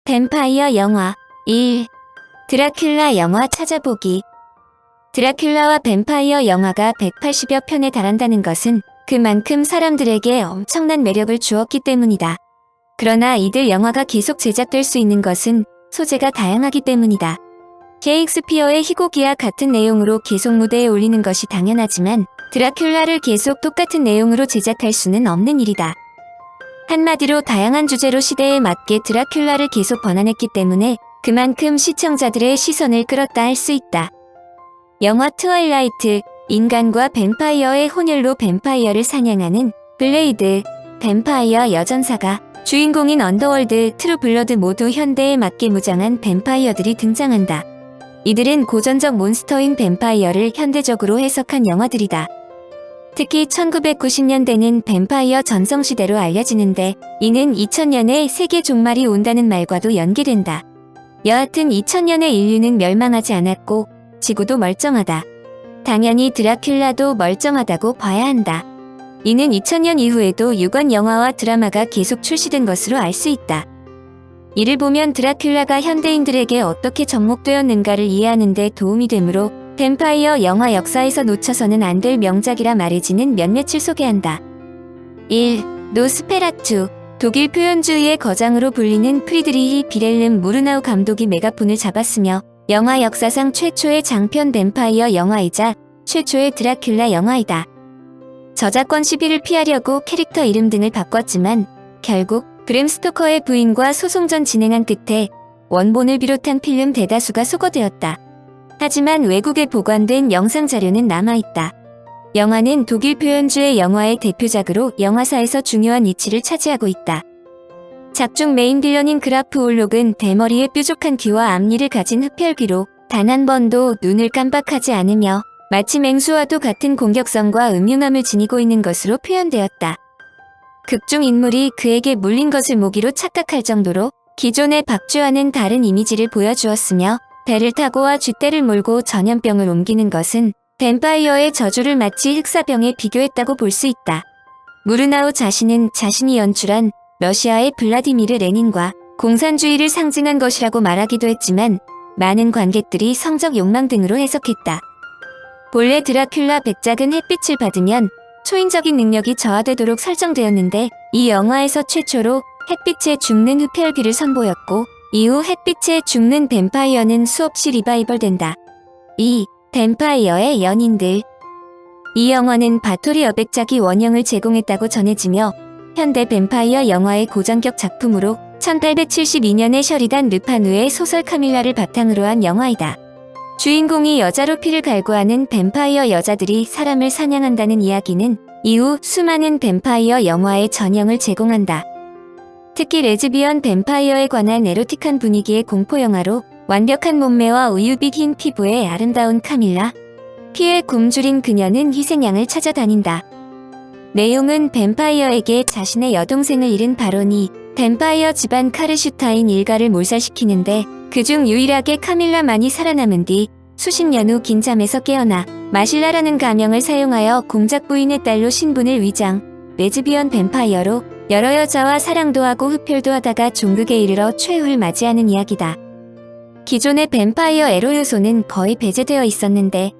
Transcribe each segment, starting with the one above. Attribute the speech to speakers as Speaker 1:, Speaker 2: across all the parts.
Speaker 1: 뱀파이어 영화 1. 드라큘라 영화 찾아보기. 드라큘라와 뱀파이어 영화가 180여 편에 달한다는 것은 그만큼 사람들에게 엄청난 매력을 주었기 때문이다. 그러나 이들 영화가 계속 제작될 수 있는 것은 소재가 다양하기 때문이다. 셰익스피어의 희곡이와 같은 내용으로 계속 무대에 올리는 것이 당연하지만 드라큘라를 계속 똑같은 내용으로 제작할 수는 없는 일이다. 한마디로 다양한 주제로 시대에 맞게 드라큘라를 계속 번안했기 때문에 그만큼 시청자들의 시선을 끌었다 할 수 있다. 영화 트와일라이트, 인간과 뱀파이어의 혼혈로 뱀파이어를 사냥하는 블레이드, 뱀파이어 여전사가 주인공인 언더월드, 트루블러드 모두 현대에 맞게 무장한 뱀파이어들이 등장한다. 이들은 고전적 몬스터인 뱀파이어를 현대적으로 해석한 영화들이다. 특히 1990년대는 뱀파이어 전성시대로 알려지는데 이는 2000년에 세계 종말이 온다는 말과도 연계된다. 여하튼 2000년에 인류는 멸망하지 않았고 지구도 멀쩡하다. 당연히 드라큘라도 멀쩡하다고 봐야 한다. 이는 2000년 이후에도 6원 영화와 드라마가 계속 출시된 것으로 알 수 있다. 이를 보면 드라큘라가 현대인들에게 어떻게 접목되었는가를 이해하는 데 도움이 되므로 뱀파이어 영화 역사에서 놓쳐서는 안 될 명작이라 말해지는 몇몇을 소개한다. 1. 노스페라투. 독일 표현주의의 거장으로 불리는 프리드리히 비렐름 무르나우 감독이 메가폰을 잡았으며 영화 역사상 최초의 장편 뱀파이어 영화이자 최초의 드라큘라 영화이다. 저작권 시비를 피하려고 캐릭터 이름 등을 바꿨지만 결국 브램 스토커의 부인과 소송전 진행한 끝에 원본을 비롯한 필름 대다수가 소거되었다. 하지만 외국에 보관된 영상 자료는 남아있다. 영화는 독일 표현주의 영화의 대표작으로 영화사에서 중요한 위치를 차지하고 있다. 작중 메인 빌런인 그라프 올록은 대머리에 뾰족한 귀와 앞니를 가진 흡혈귀로 단 한 번도 눈을 깜빡하지 않으며 마치 맹수와도 같은 공격성과 음흉함을 지니고 있는 것으로 표현되었다. 극중 인물이 그에게 물린 것을 모기로 착각할 정도로 기존의 박쥐와는 다른 이미지를 보여주었으며 배를 타고와 쥐떼를 몰고 전염병을 옮기는 것은 뱀파이어의 저주를 마치 흑사병에 비교했다고 볼 수 있다. 무르나우 자신은 자신이 연출한 러시아의 블라디미르 레닌과 공산주의를 상징한 것이라고 말하기도 했지만 많은 관객들이 성적 욕망 등으로 해석했다. 본래 드라큘라 백작은 햇빛을 받으면 초인적인 능력이 저하되도록 설정되었는데 이 영화에서 최초로 햇빛에 죽는 흡혈귀를 선보였고 이후 햇빛에 죽는 뱀파이어는 수없이 리바이벌된다. 2. 뱀파이어의 연인들. 이 영화는 바토리 여백작이 원형을 제공했다고 전해지며 현대 뱀파이어 영화의 고전격 작품으로 1872년에 셔리단 르파누의 소설 카밀라를 바탕으로 한 영화이다. 주인공이 여자로 피를 갈구하는 뱀파이어 여자들이 사람을 사냥한다는 이야기는 이후 수많은 뱀파이어 영화의 전형을 제공한다. 특히 레즈비언 뱀파이어에 관한 에로틱한 분위기의 공포영화로 완벽한 몸매와 우유빛 흰 피부의 아름다운 카밀라, 피에 굶주린 그녀는 희생양을 찾아다닌다. 내용은 뱀파이어에게 자신의 여동생을 잃은 바론이 뱀파이어 집안 카르슈타인 일가를 몰살시키는데 그중 유일하게 카밀라만이 살아남은 뒤 수십 년 후 긴 잠에서 깨어나 마실라라는 가명을 사용하여 공작 부인의 딸로 신분을 위장, 레즈비언 뱀파이어로 여러 여자와 사랑도 하고 흡혈도 하다가 종극에 이르러 최후를 맞이하는 이야기다. 기존의 뱀파이어 에로 요소는 거의 배제되어 있었는데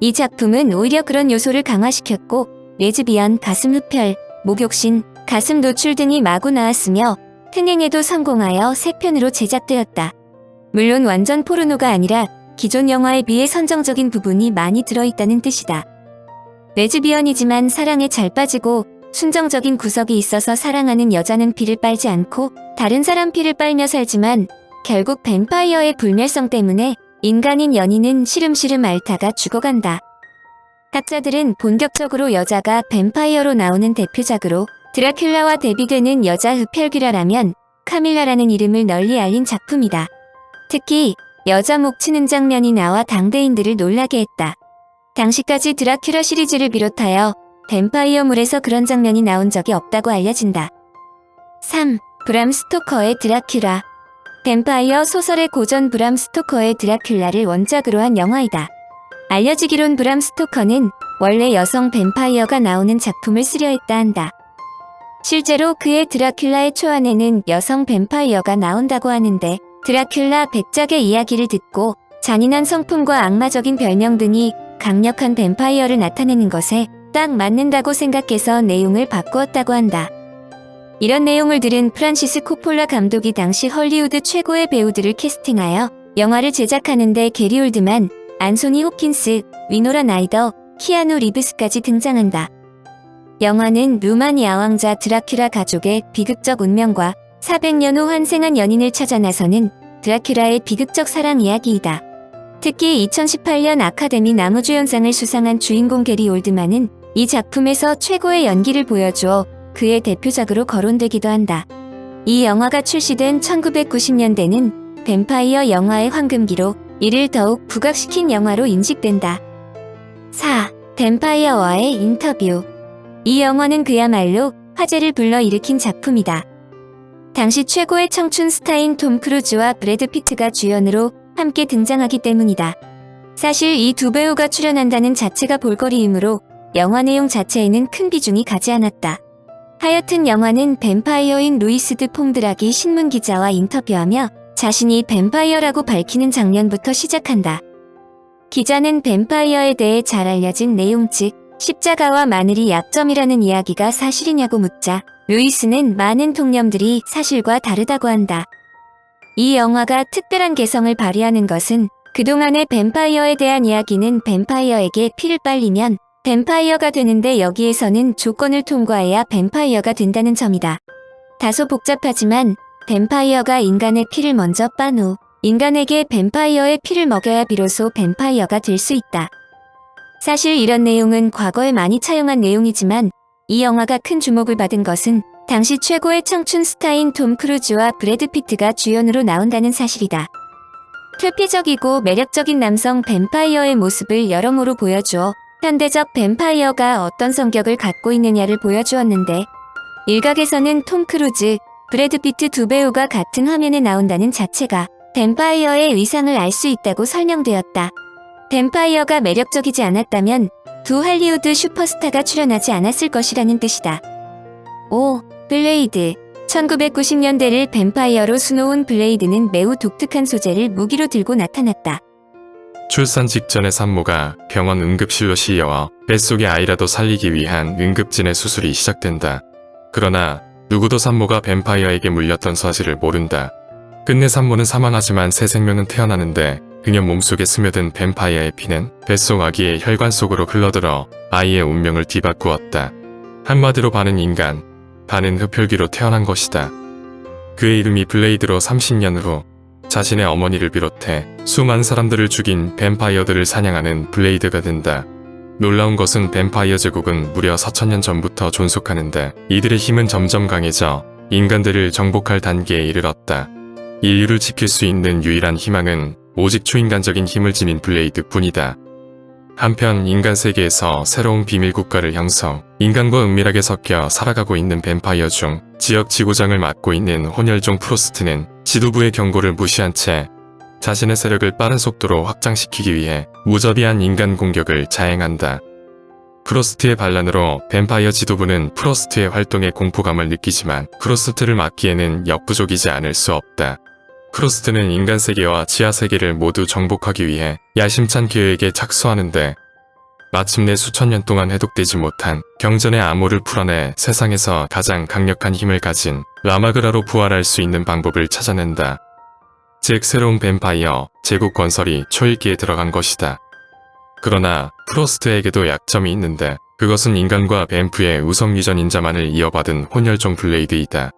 Speaker 1: 이 작품은 오히려 그런 요소를 강화시켰고 레즈비언, 가슴 흡혈, 목욕신, 가슴 노출 등이 마구 나왔으며 흥행에도 성공하여 3편으로 제작되었다. 물론 완전 포르노가 아니라 기존 영화에 비해 선정적인 부분이 많이 들어있다는 뜻이다. 레즈비언이지만 사랑에 잘 빠지고 순정적인 구석이 있어서 사랑하는 여자는 피를 빨지 않고 다른 사람 피를 빨며 살지만 결국 뱀파이어의 불멸성 때문에 인간인 연인은 시름시름 앓다가 죽어간다. 학자들은 본격적으로 여자가 뱀파이어로 나오는 대표작으로 드라큘라와 대비되는 여자 흡혈귀라라면 카밀라라는 이름을 널리 알린 작품이다. 특히 여자 목 치는 장면이 나와 당대인들을 놀라게 했다. 당시까지 드라큘라 시리즈를 비롯하여 뱀파이어물에서 그런 장면이 나온 적이 없다고 알려진다. 3. 브람 스토커의 드라큘라. 뱀파이어 소설의 고전 브람 스토커의 드라큘라를 원작으로 한 영화이다. 알려지기론 브람 스토커는 원래 여성 뱀파이어가 나오는 작품을 쓰려 했다 한다. 실제로 그의 드라큘라의 초안에는 여성 뱀파이어가 나온다고 하는데 드라큘라 백작의 이야기를 듣고 잔인한 성품과 악마적인 별명 등이 강력한 뱀파이어를 나타내는 것에 딱 맞는다고 생각해서 내용을 바꾸었다고 한다. 이런 내용을 들은 프란시스 코폴라 감독이 당시 헐리우드 최고의 배우들을 캐스팅하여 영화를 제작하는데 게리 올드만, 안소니 호킨스, 위노라 라이더, 키아누 리브스까지 등장한다. 영화는 루마니아 왕자 드라큘라 가족의 비극적 운명과 400년 후 환생한 연인을 찾아 나서는 드라큘라의 비극적 사랑 이야기이다. 특히 2018년 아카데미 나무주연상을 수상한 주인공 게리 올드만은 이 작품에서 최고의 연기를 보여주어 그의 대표작으로 거론되기도 한다. 이 영화가 출시된 1990년대는 뱀파이어 영화의 황금기로 이를 더욱 부각시킨 영화로 인식된다. 4. 뱀파이어와의 인터뷰. 이 영화는 그야말로 화제를 불러일으킨 작품이다. 당시 최고의 청춘 스타인 톰 크루즈와 브래드 피트가 주연으로 함께 등장하기 때문이다. 사실 이 두 배우가 출연한다는 자체가 볼거리이므로 영화 내용 자체에는 큰 비중이 가지 않았다. 하여튼 영화는 뱀파이어인 루이스 드 퐁드락이 신문기자와 인터뷰하며 자신이 뱀파이어라고 밝히는 장면부터 시작한다. 기자는 뱀파이어에 대해 잘 알려진 내용 즉 십자가와 마늘이 약점이라는 이야기가 사실이냐고 묻자 루이스는 많은 통념들이 사실과 다르다고 한다. 이 영화가 특별한 개성을 발휘하는 것은 그동안의 뱀파이어에 대한 이야기는 뱀파이어에게 피를 빨리면 뱀파이어가 되는데 여기에서는 조건을 통과해야 뱀파이어가 된다는 점이다. 다소 복잡하지만 뱀파이어가 인간의 피를 먼저 빤 후 인간에게 뱀파이어의 피를 먹여야 비로소 뱀파이어가 될 수 있다. 사실 이런 내용은 과거에 많이 차용한 내용이지만 이 영화가 큰 주목을 받은 것은 당시 최고의 청춘 스타인 톰 크루즈와 브래드 피트가 주연으로 나온다는 사실이다. 표피적이고 매력적인 남성 뱀파이어의 모습을 여러모로 보여주어 현대적 뱀파이어가 어떤 성격을 갖고 있느냐를 보여주었는데 일각에서는 톰 크루즈, 브래드 피트 두 배우가 같은 화면에 나온다는 자체가 뱀파이어의 위상을 알 수 있다고 설명되었다. 뱀파이어가 매력적이지 않았다면 두 할리우드 슈퍼스타가 출연하지 않았을 것이라는 뜻이다. 5. 블레이드. 1990년대를 뱀파이어로 수놓은 블레이드는 매우 독특한 소재를 무기로 들고 나타났다.
Speaker 2: 출산 직전에 산모가 병원 응급실로 실려와 뱃속의 아이라도 살리기 위한 응급진의 수술이 시작된다. 그러나 누구도 산모가 뱀파이어에게 물렸던 사실을 모른다. 끝내 산모는 사망하지만 새 생명은 태어나는데 그녀 몸속에 스며든 뱀파이어의 피는 뱃속 아기의 혈관 속으로 흘러들어 아이의 운명을 뒤바꾸었다. 한마디로 반은 인간, 반은 흡혈귀로 태어난 것이다. 그의 이름이 블레이드로 30년 후 자신의 어머니를 비롯해 수많은 사람들을 죽인 뱀파이어들을 사냥하는 블레이드가 된다. 놀라운 것은 뱀파이어 제국은 무려 4,000년 전부터 존속하는데 이들의 힘은 점점 강해져 인간들을 정복할 단계에 이르렀다. 인류를 지킬 수 있는 유일한 희망은 오직 초인간적인 힘을 지닌 블레이드 뿐이다. 한편 인간 세계에서 새로운 비밀 국가를 형성, 인간과 은밀하게 섞여 살아가고 있는 뱀파이어 중 지역 지구장을 맡고 있는 혼혈종 프로스트는 지도부의 경고를 무시한 채 자신의 세력을 빠른 속도로 확장시키기 위해 무자비한 인간 공격을 자행한다. 프로스트의 반란으로 뱀파이어 지도부는 프로스트의 활동에 공포감을 느끼지만 프로스트를 막기에는 역부족이지 않을 수 없다. 프로스트는 인간 세계와 지하 세계를 모두 정복하기 위해 야심찬 계획에 착수하는데 마침내 수천 년 동안 해독되지 못한 경전의 암호를 풀어내 세상에서 가장 강력한 힘을 가진 라마그라로 부활할 수 있는 방법을 찾아낸다. 즉 새로운 뱀파이어 제국 건설이 초읽기에 들어간 것이다. 그러나 프로스트에게도 약점이 있는데 그것은 인간과 뱀프의 우성 유전 인자만을 이어받은 혼혈종 블레이드이다.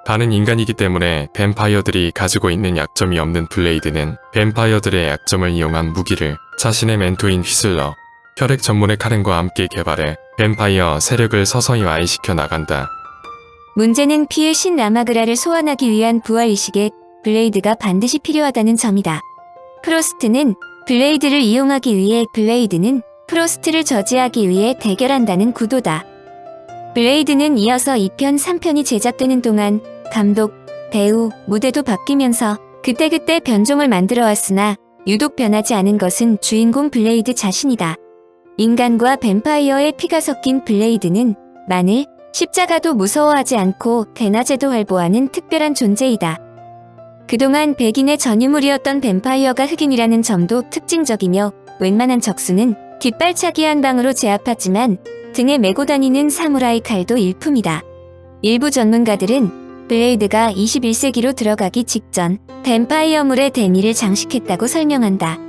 Speaker 2: 반은 인간이기 때문에 뱀파이어들이 가지고 있는 약점이 없는 블레이드는 뱀파이어들의 약점을 이용한 무기를 자신의 멘토인 휘슬러, 혈액 전문의 카렌과 함께 개발해 뱀파이어 세력을 서서히 와해시켜 나간다.
Speaker 1: 문제는 피의 신 라마그라를 소환하기 위한 부활의식에 블레이드가 반드시 필요하다는 점이다. 프로스트는 블레이드를 이용하기 위해 블레이드는 프로스트를 저지하기 위해 대결한다는 구도다. 블레이드는 이어서 2편, 3편이 제작되는 동안 감독, 배우, 무대도 바뀌면서 그때그때 변종을 만들어 왔으나 유독 변하지 않은 것은 주인공 블레이드 자신이다. 인간과 뱀파이어의 피가 섞인 블레이드는 마늘, 십자가도 무서워하지 않고 대낮에도 활보하는 특별한 존재이다. 그동안 백인의 전유물이었던 뱀파이어가 흑인이라는 점도 특징적이며 웬만한 적수는 뒷발차기 한 방으로 제압하지만 등에 메고 다니는 사무라이 칼도 일품이다. 일부 전문가들은 블레이드가 21세기로 들어가기 직전 뱀파이어물의 대미를 장식했다고 설명한다.